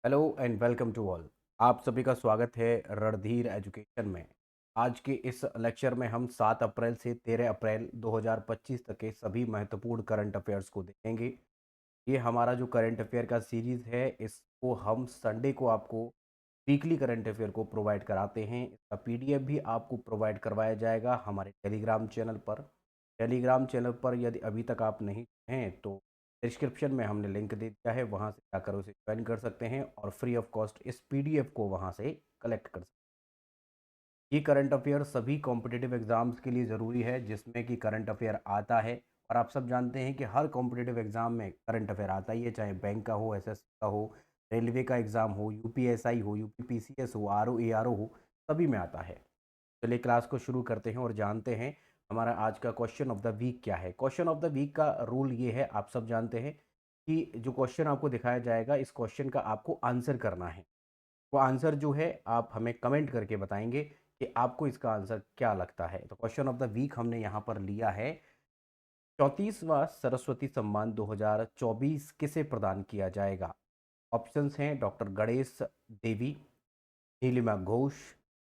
Hello and welcome to all. आप सभी का स्वागत है रणधीर एजुकेशन में। आज के इस लेक्चर में हम 7 अप्रैल से 13 अप्रैल 2025 तक के सभी महत्वपूर्ण करंट अफेयर्स को देखेंगे। ये हमारा जो करंट अफेयर का सीरीज़ है, इसको हम संडे को आपको वीकली करंट अफेयर को प्रोवाइड कराते हैं। इसका पीडीएफ भी आपको प्रोवाइड करवाया जाएगा हमारे टेलीग्राम चैनल पर। टेलीग्राम चैनल पर यदि अभी तक आप नहीं हैं तो डिस्क्रिप्शन में हमने लिंक दे दिया है, वहाँ से जाकर उसे ज्वाइन कर सकते हैं और फ्री ऑफ कॉस्ट इस पीडीएफ को वहाँ से कलेक्ट कर सकते हैं। ये करंट अफेयर सभी कॉम्पिटिटिव एग्जाम्स के लिए ज़रूरी है जिसमें कि करंट अफेयर आता है। और आप सब जानते हैं कि हर कॉम्पिटिटिव एग्जाम में करंट अफेयर आता ही है, चाहे बैंक का हो, एसएससी का हो, रेलवे का एग्ज़ाम हो, यूपीएसआई हो, यूपीपीसीएस हो, आरओ एआरओ हो, सभी में आता है। चलिए क्लास को शुरू करते हैं और जानते हैं हमारा आज का क्वेश्चन ऑफ द वीक क्या है। क्वेश्चन ऑफ द वीक का रूल ये है, आप सब जानते हैं कि जो क्वेश्चन आपको दिखाया जाएगा, इस क्वेश्चन का आपको आंसर करना है। वो आंसर जो है आप हमें कमेंट करके बताएंगे कि आपको इसका आंसर क्या लगता है। तो क्वेश्चन ऑफ द वीक हमने यहाँ पर लिया है, 34वां सरस्वती सम्मान 2024 किसे प्रदान किया जाएगा। ऑप्शंस हैं डॉक्टर गणेश देवी, नीलिमा घोष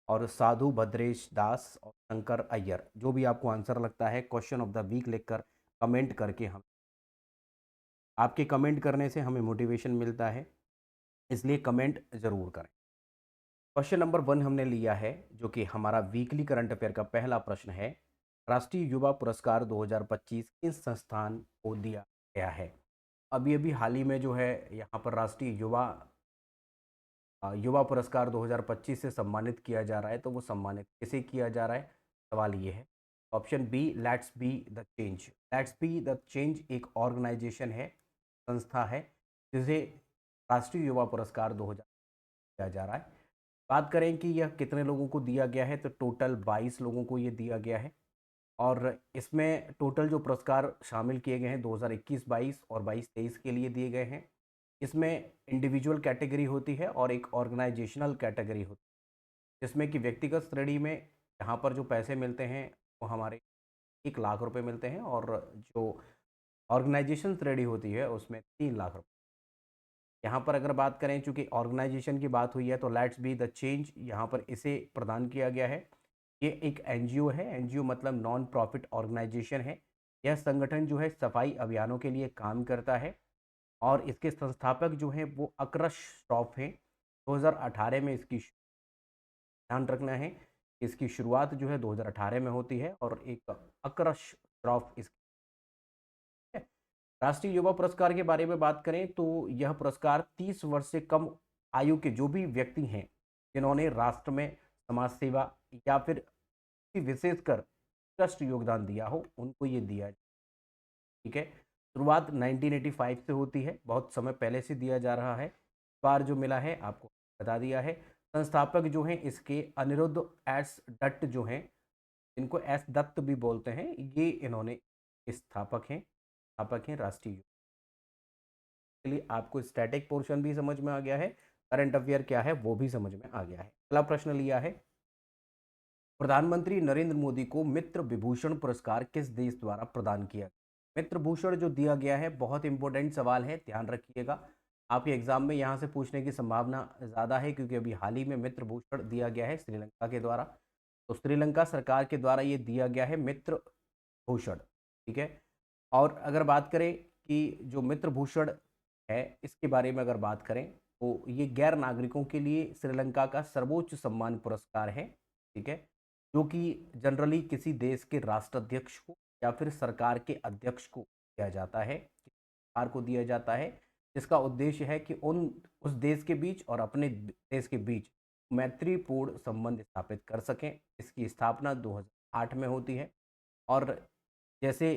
और साधु भद्रेश दास और शंकर अय्यर। जो भी आपको आंसर लगता है क्वेश्चन ऑफ द वीक लिखकर कमेंट करके हम, आपके कमेंट करने से हमें मोटिवेशन मिलता है, इसलिए कमेंट ज़रूर करें। क्वेश्चन नंबर 1 हमने लिया है, जो कि हमारा वीकली करंट अफेयर का पहला प्रश्न है। राष्ट्रीय युवा पुरस्कार 2025 किस संस्थान को दिया गया है। अभी अभी हाल ही में जो है यहाँ पर राष्ट्रीय युवा पुरस्कार 2025 से सम्मानित किया जा रहा है, तो वो सम्मानित किसे किया जा रहा है, सवाल ये है। Option B, let's be the change. Let's be the change एक ऑर्गेनाइजेशन है, संस्था है, जिसे राष्ट्रीय युवा पुरस्कार 2000 दिया जा रहा है। बात करें कि यह कितने लोगों को दिया गया है, तो टोटल 22 लोगों को ये दिया गया है। और इसमें टोटल जो पुरस्कार शामिल किए गए हैं 2021-22 और 22-23 के लिए दिए गए हैं। इसमें इंडिविजुअल कैटेगरी होती है और एक ऑर्गेनाइजेशनल कैटेगरी होती है, जिसमें कि व्यक्तिगत श्रेणी में यहाँ पर जो पैसे मिलते हैं वो हमारे 1 लाख रुपए मिलते हैं, और जो ऑर्गेनाइजेशन श्रेणी होती है उसमें 3 लाख रुपए। यहाँ पर अगर बात करें, चूंकि ऑर्गेनाइजेशन की बात हुई है, तो लेट्स बी द चेंज यहाँ पर इसे प्रदान किया गया है। ये एक एनजीओ है, एनजीओ मतलब नॉन प्रॉफिट ऑर्गेनाइजेशन है। यह संगठन जो है सफाई अभियानों के लिए काम करता है और इसके संस्थापक जो हैं वो अक्रश श्रॉफ हैं। 2018 में इसकी ध्यान रखना है कि इसकी शुरुआत जो है 2018 में होती है और एक अक्रश श्रॉफ इस राष्ट्रीय युवा पुरस्कार के बारे में बात करें तो यह पुरस्कार 30 वर्ष से कम आयु के जो भी व्यक्ति हैं जिन्होंने राष्ट्र में समाज सेवा या फिर किसी विशेषकर उत्कृष्ट योगदान दिया हो, उनको ये दिया जाए। ठीक है, शुरुआत 1985 से होती है, बहुत समय पहले से दिया जा रहा है। इस बार जो मिला है आपको बता दिया है। संस्थापक जो हैं इसके अनिरुद्ध एस दत्त जो हैं, इनको एस दत्त भी बोलते हैं, ये इन्होंने स्थापक हैं राष्ट्रीय। के लिए आपको स्टैटिक पोर्शन भी समझ में आ गया है, करंट अफेयर क्या है वो भी समझ में आ गया है। अगला प्रश्न लिया है, प्रधानमंत्री नरेंद्र मोदी को मित्र विभूषण पुरस्कार किस देश द्वारा प्रदान किया। मित्र भूषण जो दिया गया है, बहुत इंपॉर्टेंट सवाल है, ध्यान रखिएगा। आपके एग्जाम में यहाँ से पूछने की संभावना ज़्यादा है, क्योंकि अभी हाल ही में मित्र भूषण दिया गया है श्रीलंका के द्वारा। तो श्रीलंका सरकार के द्वारा ये दिया गया है मित्र भूषण। ठीक है, और अगर बात करें कि जो मित्र भूषण है इसके बारे में अगर बात करें, तो ये गैर नागरिकों के लिए श्रीलंका का सर्वोच्च सम्मान पुरस्कार है। ठीक है, जो कि जनरली किसी देश के राष्ट्राध्यक्ष को या फिर सरकार के अध्यक्ष को दिया जाता है, सरकार को दिया जाता है, जिसका उद्देश्य है कि उस देश के बीच और अपने देश के बीच मैत्रीपूर्ण संबंध स्थापित कर सकें। इसकी स्थापना 2008 में होती है। और जैसे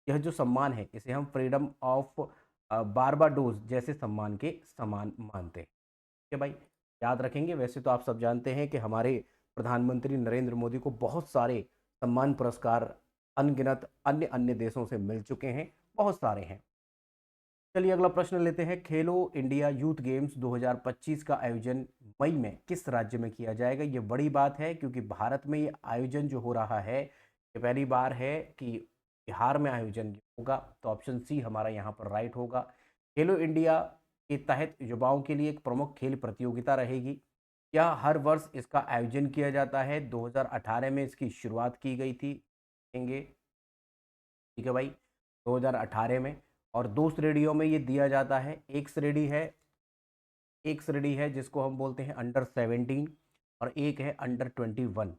यह जो सम्मान है इसे हम फ्रीडम ऑफ बारबाडोस जैसे सम्मान के समान मानते हैं। ठीक है भाई, याद रखेंगे। वैसे तो आप सब जानते हैं कि हमारे प्रधानमंत्री नरेंद्र मोदी को बहुत सारे सम्मान पुरस्कार अनगिनत अन्य अन्य देशों से मिल चुके हैं, बहुत सारे हैं। चलिए अगला प्रश्न लेते हैं, खेलो इंडिया यूथ गेम्स 2025 का आयोजन मई में किस राज्य में किया जाएगा। ये बड़ी बात है, क्योंकि भारत में ये आयोजन जो हो रहा है, ये पहली बार है कि बिहार में आयोजन होगा। तो ऑप्शन सी हमारा यहाँ पर राइट होगा। खेलो इंडिया के तहत युवाओं के लिए एक प्रमुख खेल प्रतियोगिता रहेगी। यह हर वर्ष इसका आयोजन किया जाता है। 2018 में इसकी शुरुआत की गई थी। देखेंगे, ठीक है भाई, 2018 में। और दो श्रेणियों में ये दिया जाता है। एक श्रेणी है जिसको हम बोलते हैं अंडर 17, और एक है अंडर 21।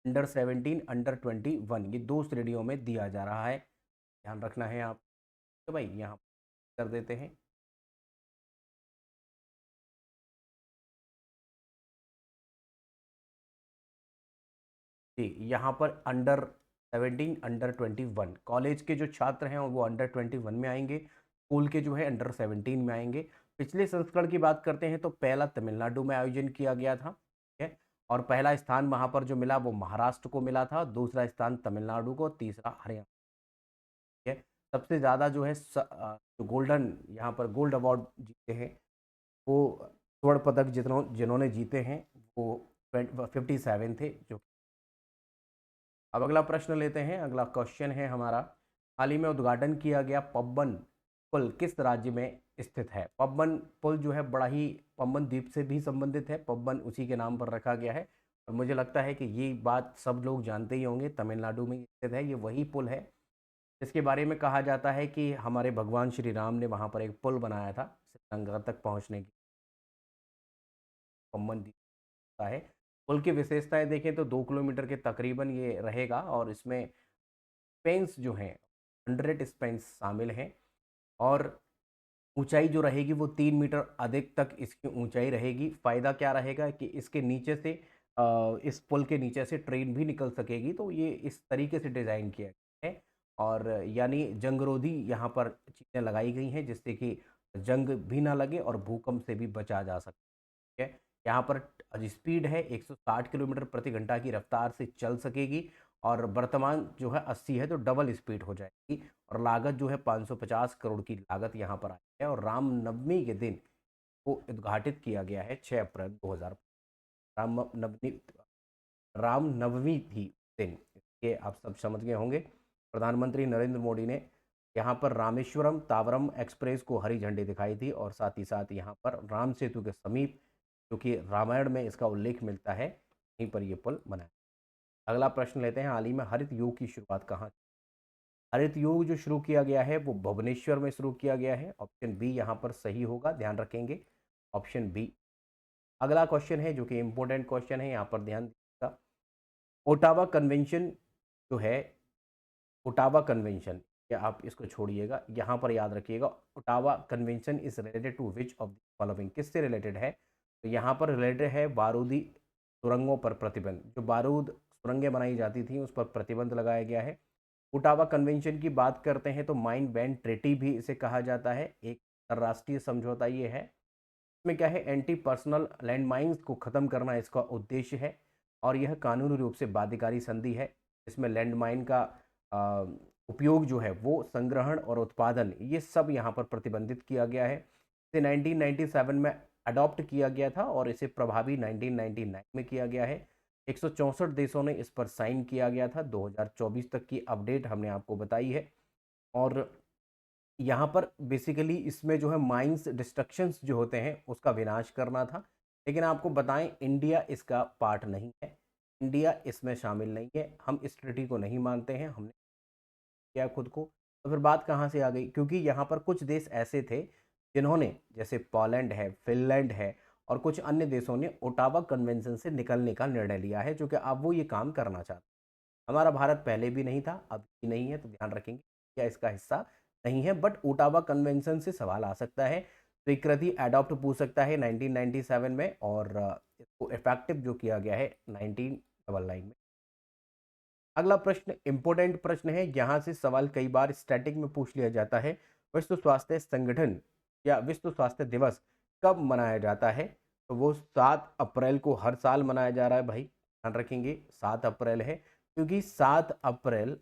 अंडर 17, अंडर 21, ये दो श्रेणियों में दिया जा रहा है, ध्यान रखना है आप। तो भाई यहाँ कर देते हैं। जी, यहाँ पर अंडर 17, अंडर 21 कॉलेज के जो छात्र हैं वो अंडर 21 में आएंगे, स्कूल के जो है अंडर 17 में आएंगे। पिछले संस्करण की बात करते हैं तो पहला तमिलनाडु में आयोजन किया गया था, ठीक है। और पहला स्थान वहाँ पर जो मिला वो महाराष्ट्र को मिला था, दूसरा स्थान तमिलनाडु को, तीसरा हरियाणा, ठीक है। सबसे ज़्यादा जो है जो गोल्डन यहाँ पर गोल्ड अवार्ड जीते हैं वो स्वर्ण पदक जिन्होंने जीते हैं वो 57 थे। जो अब अगला प्रश्न लेते हैं। अगला क्वेश्चन है हमारा, हाल ही में उद्घाटन किया गया पबन पुल किस राज्य में स्थित है? पबन पुल जो है बड़ा ही पबन द्वीप से भी संबंधित है, पबन उसी के नाम पर रखा गया है। और मुझे लगता है कि ये बात सब लोग जानते ही होंगे, तमिलनाडु में स्थित है। ये वही पुल है इसके बारे में कहा जाता है कि हमारे भगवान श्री राम ने वहाँ पर एक पुल बनाया था श्रीलंका तक पहुँचने की, पम्बन द्वीप का है। पुल की विशेषताएं देखें तो 2 किलोमीटर के तकरीबन ये रहेगा, और इसमें स्पेंस जो हैं 100 स्पेंस शामिल हैं। और ऊंचाई जो रहेगी वो 3 मीटर अधिक तक इसकी ऊंचाई रहेगी। फ़ायदा क्या रहेगा कि इसके नीचे से इस पुल के नीचे से ट्रेन भी निकल सकेगी, तो ये इस तरीके से डिज़ाइन किया गया है। और यानी जंगरोधी यहाँ पर चीज़ें लगाई गई हैं जिससे कि जंग भी ना लगे और भूकंप से भी बचा जा सके, है। यहाँ पर स्पीड है 160 किलोमीटर प्रति घंटा की रफ्तार से चल सकेगी। और वर्तमान जो है 80 है, तो डबल स्पीड हो जाएगी। और लागत जो है 550 करोड़ की लागत यहाँ पर आई है। और रामनवमी के दिन को उद्घाटित किया गया है 6 अप्रैल 2000। रामनवमी रामनवमी थी उस दिन, ये आप सब समझ गए होंगे। प्रधानमंत्री नरेंद्र मोदी ने यहाँ पर रामेश्वरम तावरम एक्सप्रेस को हरी झंडी दिखाई थी, और साथ ही साथ यहाँ पर राम सेतु के समीप, क्योंकि रामायण में इसका उल्लेख मिलता है, यहीं पर ये पुल बना है। अगला प्रश्न लेते हैं, हाल ही में हरित युग की शुरुआत कहाँ? हरित युग जो शुरू किया गया है वो भुवनेश्वर में शुरू किया गया है। ऑप्शन बी यहाँ पर सही होगा, ध्यान रखेंगे, ऑप्शन बी। अगला क्वेश्चन है जो कि इंपॉर्टेंट क्वेश्चन है, यहाँ पर ध्यान दीजिएगा। ओटावा कन्वेंशन जो है, ओटावा कन्वेंशन, या आप इसको छोड़िएगा, यहाँ पर याद रखिएगा, Ottawa convention is related to which of the following, किससे रिलेटेड है? तो यहाँ पर रिलेटेड है बारूदी सुरंगों पर प्रतिबंध। जो बारूद सुरंगें बनाई जाती थी उस पर प्रतिबंध लगाया गया है। ओटावा कन्वेंशन की बात करते हैं तो माइन बैंड ट्रेटी भी इसे कहा जाता है, एक अंतर्राष्ट्रीय समझौता ये है। इसमें क्या है, एंटी पर्सनल लैंड माइन्स को ख़त्म करना इसका उद्देश्य है। और यह कानूनी रूप से बाध्यकारी संधि है। इसमें लैंड माइन का अ, उपयोग जो है वो संग्रहण और उत्पादन, ये सब यहाँ पर प्रतिबंधित किया गया है। इसे 1997 में अडॉप्ट किया गया था और इसे प्रभावी 1999 में किया गया है। 164 देशों ने इस पर साइन किया गया था। 2024 तक की अपडेट हमने आपको बताई है। और यहाँ पर बेसिकली इसमें जो है माइंस डिस्ट्रक्शंस जो होते हैं उसका विनाश करना था। लेकिन आपको बताएं, इंडिया इसका पार्ट नहीं है, इंडिया इसमें शामिल नहीं है। हम इस ट्रीटी को नहीं मानते हैं, हमने किया खुद को। तो फिर बात कहाँ से आ गई? क्योंकि यहाँ पर कुछ देश ऐसे थे जिन्होंने, जैसे पोलैंड है, फिनलैंड है, और कुछ अन्य देशों ने ओटावा कन्वेंशन से निकलने का निर्णय लिया है, जो कि अब वो ये काम करना चाहते हैं। हमारा भारत पहले भी नहीं था, अब भी नहीं है, तो ध्यान रखेंगे क्या इसका हिस्सा नहीं है। बट ओटावा कन्वेंशन से सवाल आ सकता है, स्वीकृति एडॉप्ट पूछ सकता है 1997 में, और इसको इफेक्टिव जो किया गया है 1999 में। अगला प्रश्न इंपॉर्टेंट प्रश्न है, यहाँ से सवाल कई बार स्टैटिक में पूछ लिया जाता है। विश्व स्वास्थ्य संगठन या विश्व स्वास्थ्य दिवस कब मनाया जाता है? तो वो 7 अप्रैल को हर साल मनाया जा रहा है भाई, ध्यान रखेंगे 7 अप्रैल है। क्योंकि 7 अप्रैल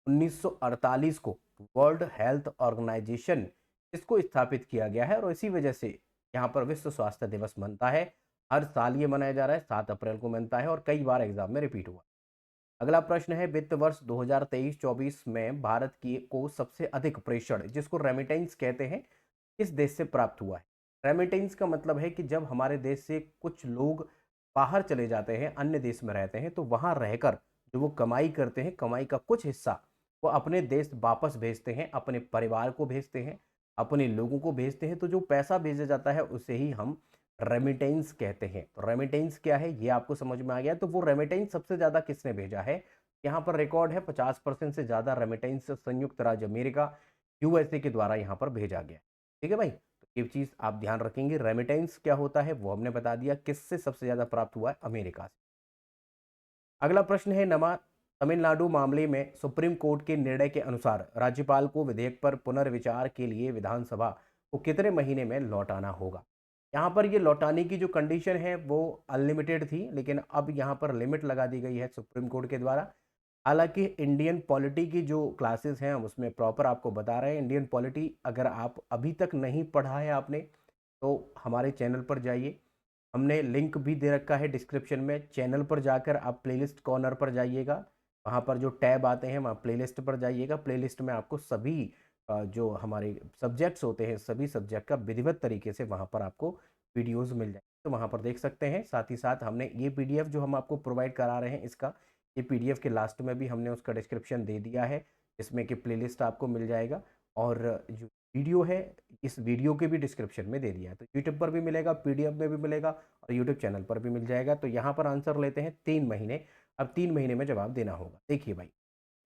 1948 को वर्ल्ड हेल्थ ऑर्गेनाइजेशन इसको स्थापित किया गया है, और इसी वजह से यहाँ पर विश्व स्वास्थ्य दिवस मनता है। हर साल ये मनाया जा रहा है, 7 अप्रैल को मनता है, और कई बार एग्जाम में रिपीट हुआ। अगला प्रश्न है, वित्त वर्ष 2023-24 में भारत की को सबसे अधिक प्रेषण, जिसको रेमिटेंस कहते हैं, किस देश से प्राप्त हुआ है? रेमिटेंस का मतलब है कि जब हमारे देश से कुछ लोग बाहर चले जाते हैं, अन्य देश में रहते हैं, तो वहाँ रहकर जो वो कमाई करते हैं, कमाई का कुछ हिस्सा वो अपने देश वापस भेजते हैं, अपने परिवार को भेजते हैं, अपने लोगों को भेजते हैं। तो जो पैसा भेजा जाता है उसे ही हम रेमिटेंस कहते हैं। तो रेमिटेंस क्या है ये आपको समझ में आ गया। तो वो रेमिटेंस सबसे ज़्यादा किसने भेजा है? यहाँ पर रिकॉर्ड है 50% से ज़्यादा रेमिटेंस संयुक्त राज्य अमेरिका, यूएसए के द्वारा यहाँ पर भेजा गया। ठीक है भाई, तो ये चीज़ आप ध्यान रखेंगे। रेमिटेंस क्या होता है वो हमने बता दिया, किससे सबसे ज़्यादा प्राप्त हुआ है? अमेरिका से। अगला प्रश्न है, नमा तमिलनाडु मामले में सुप्रीम कोर्ट के निर्णय के अनुसार राज्यपाल को विधेयक पर पुनर्विचार के लिए विधानसभा को कितने महीने में लौटाना होगा? यहाँ पर ये लौटाने की जो कंडीशन है वो अनलिमिटेड थी, लेकिन अब यहाँ पर लिमिट लगा दी गई है सुप्रीम कोर्ट के द्वारा। हालांकि इंडियन पॉलिटी की जो क्लासेस हैं हम उसमें प्रॉपर आपको बता रहे हैं। इंडियन पॉलिटी अगर आप अभी तक नहीं पढ़ा है आपने, तो हमारे चैनल पर जाइए, हमने लिंक भी दे रखा है डिस्क्रिप्शन में। चैनल पर जाकर आप प्लेलिस्ट कॉर्नर पर जाइएगा, वहाँ पर जो टैब आते हैं वहाँ प्लेलिस्ट पर जाइएगा। प्लेलिस्ट में आपको सभी जो हमारे सब्जेक्ट्स होते हैं, सभी सब्जेक्ट का विधिवत तरीके से वहाँ पर आपको वीडियोज़ मिल जाए, तो वहाँ पर देख सकते हैं। साथ ही साथ हमने ये पीडीएफ जो हम आपको प्रोवाइड करा रहे हैं, इसका ये पीडीएफ के लास्ट में भी हमने उसका डिस्क्रिप्शन दे दिया है, इसमें कि प्लेलिस्ट आपको मिल जाएगा। और जो वीडियो है, इस वीडियो के भी डिस्क्रिप्शन में दे दिया है, तो यूट्यूब पर भी मिलेगा, पीडीएफ में भी मिलेगा और यूट्यूब चैनल पर भी मिल जाएगा। तो यहाँ पर आंसर लेते हैं 3 महीने। अब 3 महीने में जवाब देना होगा। देखिए भाई,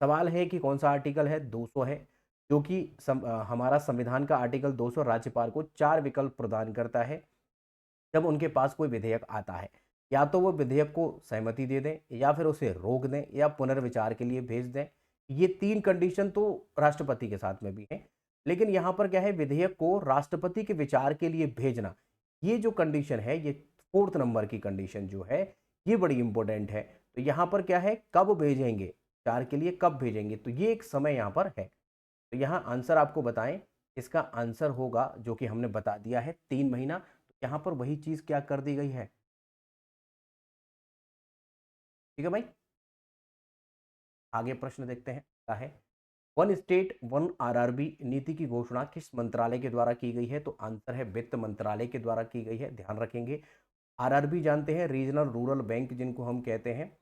सवाल है कि कौन सा आर्टिकल है? 200 है, जो कि हमारा संविधान का आर्टिकल 200 राज्यपाल को 4 विकल्प प्रदान करता है जब उनके पास कोई विधेयक आता है। या तो वो विधेयक को सहमति दे दें, या फिर उसे रोक दें, या पुनर्विचार के लिए भेज दें। ये 3 कंडीशन तो राष्ट्रपति के साथ में भी है, लेकिन यहाँ पर क्या है, विधेयक को राष्ट्रपति के विचार के लिए भेजना, ये जो कंडीशन है, ये 4th नंबर की कंडीशन जो है, ये बड़ी इंपॉर्टेंट है। तो यहाँ पर क्या है, कब भेजेंगे, विचार के लिए कब भेजेंगे, तो ये एक समय यहाँ पर है। तो यहाँ आंसर आपको बताएं, इसका आंसर होगा जो कि हमने बता दिया है 3 महीना। तो यहाँ पर वही चीज क्या कर दी गई है? ठीक है भाई, आगे प्रश्न देखते हैं। क्या है, वन स्टेट वन आरआरबी नीति की घोषणा किस मंत्रालय के द्वारा की गई है? तो आंसर है वित्त मंत्रालय के द्वारा की गई है, ध्यान रखेंगे। आरआरबी जानते हैं, रीजनल रूरल बैंक जिनको हम कहते हैं।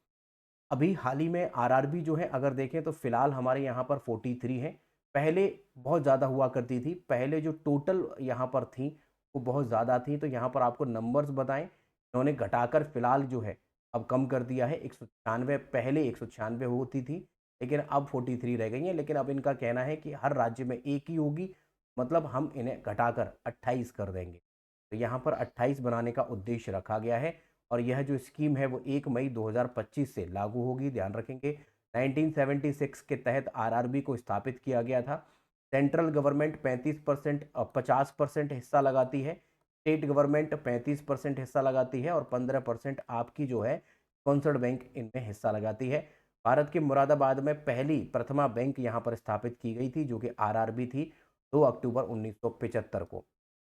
अभी हाल ही में आरआरबी जो है अगर देखें तो फिलहाल हमारे यहाँ पर 43 है। पहले बहुत ज़्यादा हुआ करती थी, पहले जो टोटल यहाँ पर थी वो बहुत ज़्यादा थी। तो यहाँ पर आपको नंबर्स बताएं, इन्होंने घटाकर फिलहाल जो है अब कम कर दिया है। 196, पहले 196 होती थी, लेकिन अब 43 रह गई हैं। लेकिन अब इनका कहना है कि हर राज्य में एक ही होगी, मतलब हम इन्हें घटाकर 28 कर देंगे। तो यहाँ पर 28 बनाने का उद्देश्य रखा गया है। और यह जो स्कीम है वो 1 मई 2025 से लागू होगी, ध्यान रखेंगे। 1976 के तहत आरआरबी को स्थापित किया गया था। सेंट्रल गवर्नमेंट 35% 50% हिस्सा लगाती है, स्टेट गवर्नमेंट 35% हिस्सा लगाती है, और 15% आपकी जो है स्पॉन्सर्ड बैंक इनमें हिस्सा लगाती है। भारत के मुरादाबाद में पहली प्रथमा बैंक यहाँ पर स्थापित की गई थी, जो कि आरआरबी थी, 2 अक्टूबर 1975 को।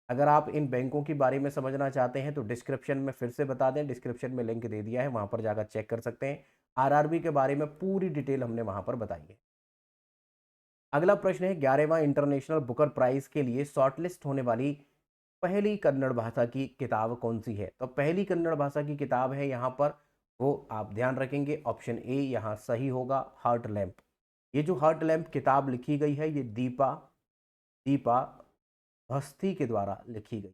अगर आप इन बैंकों के बारे में समझना चाहते हैं तो डिस्क्रिप्शन में फिर से बता दें, डिस्क्रिप्शन में लिंक दे दिया है, वहां पर जाकर चेक कर सकते हैं। आरआरबी के बारे में पूरी डिटेल हमने वहां पर बताई है। अगला प्रश्न है, 11वां इंटरनेशनल बुकर प्राइज के लिए शॉर्टलिस्ट होने वाली पहली कन्नड़ भाषा की किताब कौन सी है? तो पहली कन्नड़ भाषा की किताब है यहाँ पर, वो आप ध्यान रखेंगे, ऑप्शन ए यहाँ सही होगा, हार्ट लैम्प। ये जो हार्ट लैम्प किताब लिखी गई है, ये दीपा दीपा भस्ती के द्वारा लिखी गई।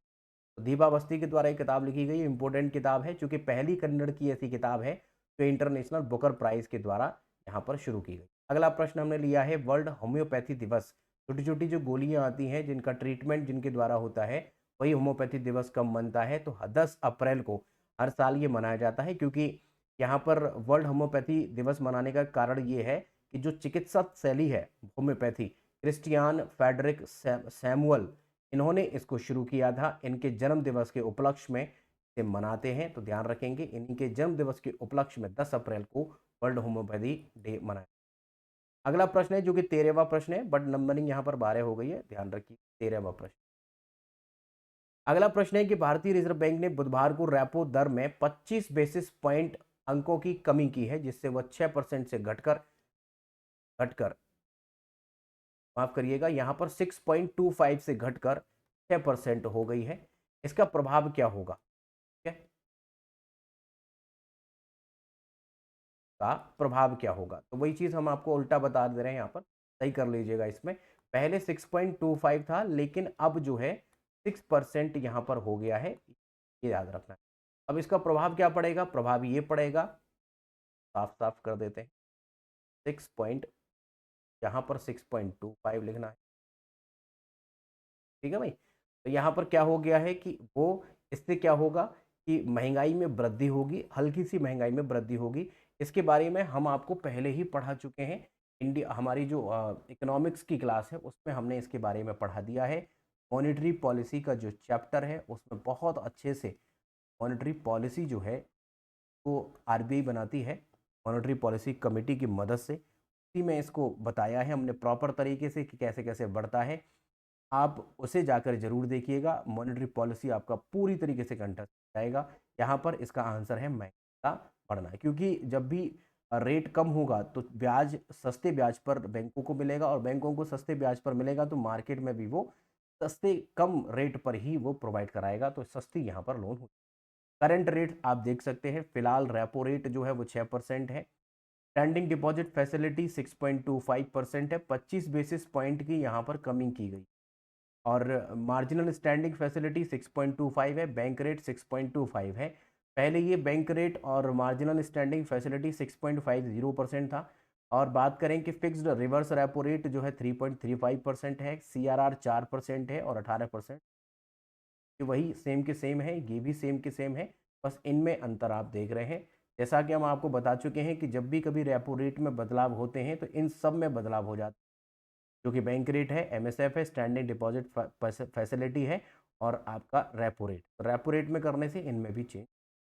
तो दीपा भस्ती के द्वारा एक किताब लिखी गई, इंपॉर्टेंट किताब है, क्योंकि पहली कन्नड़ की ऐसी किताब है जो इंटरनेशनल बुकर प्राइज के द्वारा यहाँ पर शुरू की गई। अगला प्रश्न हमने लिया है, वर्ल्ड होम्योपैथी दिवस, छोटी छोटी जो गोलियां आती हैं जिनका ट्रीटमेंट जिनके द्वारा होता है, वही होम्योपैथी दिवस कब मनता है? तो 10 अप्रैल को हर साल ये मनाया जाता है। क्योंकि यहाँ पर वर्ल्ड होम्योपैथी दिवस मनाने का कारण ये है कि जो चिकित्सा शैली है होम्योपैथी, क्रिस्टियान फेडरिक सैमुअल, इन्होंने इसको शुरू किया था। इनके जन्म दिवस के उपलक्ष्य में इसे मनाते हैं, तो ध्यान रखेंगे इनके जन्म दिवस के उपलक्ष्य में 10 अप्रैल को वर्ल्ड होम्योपैथी डे मनाया। अगला प्रश्न है जो कि 13वां प्रश्न है, बट नंबरिंग यहाँ पर 12 हो गई है, ध्यान रखिए। 13वां प्रश्न, अगला प्रश्न है कि भारतीय रिजर्व बैंक ने बुधवार को रेपो दर में 25 बेसिस पॉइंट अंकों की कमी की है, जिससे वह 6% से घटकर घटकर माफ करिएगा, यहाँ पर 6.25 से घटकर 6% हो गई है। इसका प्रभाव क्या होगा? ठीक है, का प्रभाव क्या होगा? तो वही चीज हम आपको उल्टा बता दे रहे हैं, यहाँ पर सही कर लीजिएगा। इसमें पहले 6.25 था, लेकिन अब जो है 6% यहाँ पर हो गया है, ये याद रखना है। अब इसका प्रभाव क्या पड़ेगा? प्रभाव ये पड़ेगा, साफ साफ कर देते हैं, 6 पॉइंट, यहाँ पर 6.25 लिखना है। ठीक है भाई, तो यहाँ पर क्या हो गया है कि वो, इससे क्या होगा कि महंगाई में वृद्धि होगी, हल्की सी महंगाई में वृद्धि होगी। इसके बारे में हम आपको पहले ही पढ़ा चुके हैं। इंडिया, हमारी जो इकोनॉमिक्स की क्लास है उसमें हमने इसके बारे में पढ़ा दिया है। मॉनेटरी पॉलिसी का जो चैप्टर है उसमें बहुत अच्छे से मॉनेटरी पॉलिसी जो है वो आरबीआई बनाती है मॉनेटरी पॉलिसी कमेटी की मदद से। उसी में इसको बताया है हमने प्रॉपर तरीके से कि कैसे कैसे बढ़ता है। आप उसे जाकर जरूर देखिएगा, मॉनेटरी पॉलिसी आपका पूरी तरीके से कंठस्थ जाएगा। यहाँ पर इसका आंसर है महंगाई का बढ़ना, क्योंकि जब भी रेट कम होगा तो ब्याज, सस्ते ब्याज पर बैंकों को मिलेगा, और बैंकों को सस्ते ब्याज पर मिलेगा तो मार्केट में भी वो सस्ते कम रेट पर ही वो प्रोवाइड कराएगा, तो सस्ती यहाँ पर लोन होगी। करंट रेट आप देख सकते हैं, फिलहाल रेपो रेट जो है वो 6% है। स्टैंडिंग डिपॉजिट फैसिलिटी 6.25% है, 25 बेसिस पॉइंट की यहाँ पर कमी की गई। और मार्जिनल स्टैंडिंग फैसिलिटी 6.25 है, बैंक रेट 6.25 है। पहले ये बैंक रेट और मार्जिनल स्टैंडिंग फैसिलिटी 6.50% था। और बात करें कि फिक्स्ड रिवर्स रेपो रेट जो है 3.35% है, सीआरआर 4% है, और 18% वही सेम के सेम है, ये भी सेम के सेम है, बस इनमें अंतर आप देख रहे हैं। जैसा कि हम आपको बता चुके हैं कि जब भी कभी रेपो रेट में बदलाव होते हैं तो इन सब में बदलाव हो जाता है, जो कि बैंक रेट है, एमएसएफ है, स्टैंडिंग डिपॉजिट फैसिलिटी है, और आपका रेपो रेट। रेपो रेट में करने से इनमें भी चेंज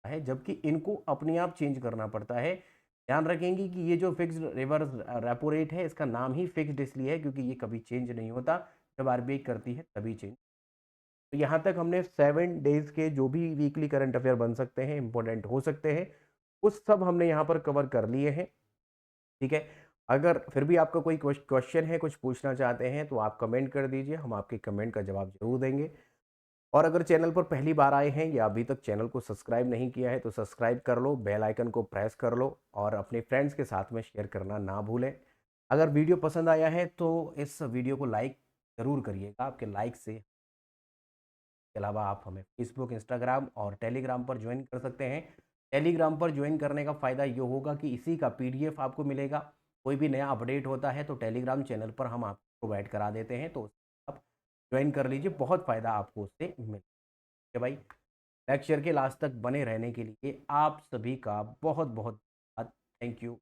है, जबकि इनको अपने आप चेंज करना पड़ता है। ध्यान रखेंगे कि ये जो फिक्स्ड रिवर्स रेपो रेट है, इसका नाम ही फिक्स्ड इसलिए है क्योंकि ये कभी चेंज नहीं होता, जब आरबीआई करती है तभी चेंज। तो यहाँ तक हमने 7 डेज के जो भी वीकली करंट अफेयर बन सकते हैं, इंपॉर्टेंट हो सकते हैं, उस सब हमने यहाँ पर कवर कर लिए हैं। ठीक है, अगर फिर भी आपका कोई क्वेश्चन है, कुछ पूछना चाहते हैं, तो आप कमेंट कर दीजिए, हम आपके कमेंट का जवाब जरूर देंगे। और अगर चैनल पर पहली बार आए हैं या अभी तक चैनल को सब्सक्राइब नहीं किया है तो सब्सक्राइब कर लो, बेल आइकन को प्रेस कर लो, और अपने फ्रेंड्स के साथ में शेयर करना ना भूलें। अगर वीडियो पसंद आया है तो इस वीडियो को लाइक ज़रूर करिएगा, आपके लाइक से। के अलावा आप हमें फेसबुक, इंस्टाग्राम और टेलीग्राम पर ज्वाइन कर सकते हैं। टेलीग्राम पर ज्वाइन करने का फ़ायदा ये होगा कि इसी का पीडीएफ आपको मिलेगा। कोई भी नया अपडेट होता है तो टेलीग्राम चैनल पर हम आपको प्रोवाइड करा देते हैं, तो आप ज्वाइन कर लीजिए, बहुत फ़ायदा आपको उससे मिलेगा। भाई, लेक्चर के लास्ट तक बने रहने के लिए आप सभी का बहुत बहुत धन्यवाद। Thank you.